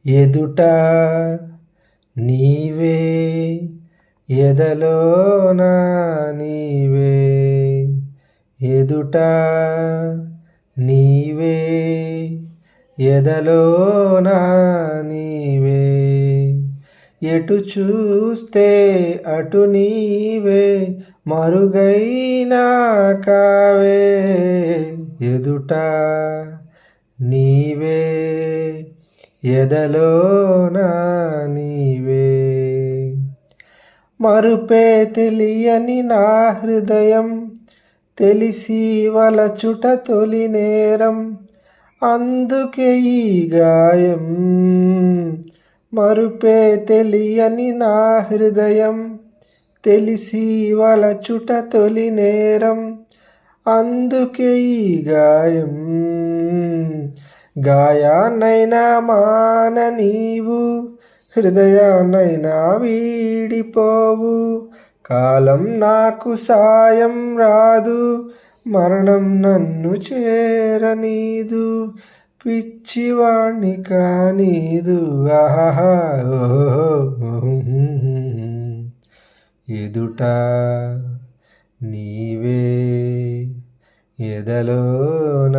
ఎదుట నీవే ఎదలోన నీవే ఎదుట నీవే ఎదలోన నీవే ఎటు చూస్తే అటు నీవే మరుగైనా కావే ఎదుట నీవే ఎదలోన నీవే మరుపే తెలియని నా హృదయం తెలిసి వలచుట తొలి నేరం అందుకే ఈ గాయం మరుపే తెలియని నా హృదయం తెలిసి వలచుట తొలి నేరం అందుకే ఈ గాయం గాయాన్నైనా మాన నీవు హృదయాన్నైనా వీడిపోవు కాలం నాకు సాయం రాదు మరణం నన్ను చేరనీదు పిచ్చివాణ్ణి కానీదు ఆహా ఎదుట నీవే ఎదలోన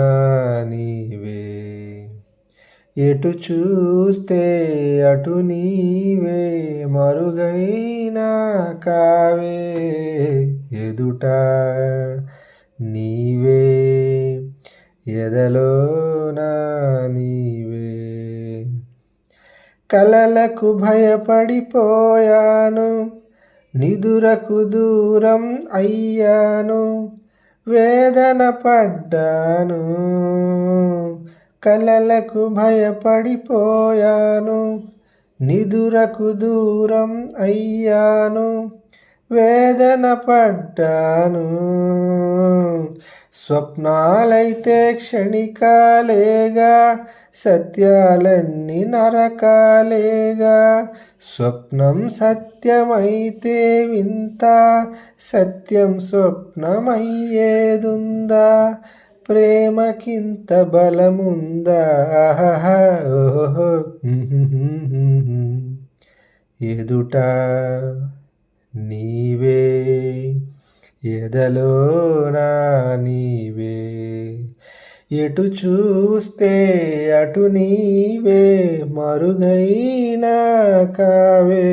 నీవే ఎటు చూస్తే అటు నీవే మరుగైనా కావే ఎదుట నీవే ఎదలోన నీవే కలలకు భయపడిపోయాను నిదురకు దూరం అయ్యాను వేదన పడ్డాను కలలకు భయపడిపోయాను నిదురకు దూరం అయ్యాను వేదన పడ్డాను స్వప్నాలైతే క్షణికాలేగా సత్యాలన్నీ నరకాలేగా స్వప్నం సత్యమైతే వింత సత్యం స్వప్నమయ్యేదుందా ప్రేమకింత బలముందా ఎదుట నీవే ఎదలోన నీవే ఎటు చూస్తే అటు నీవే మరుగైనా కావే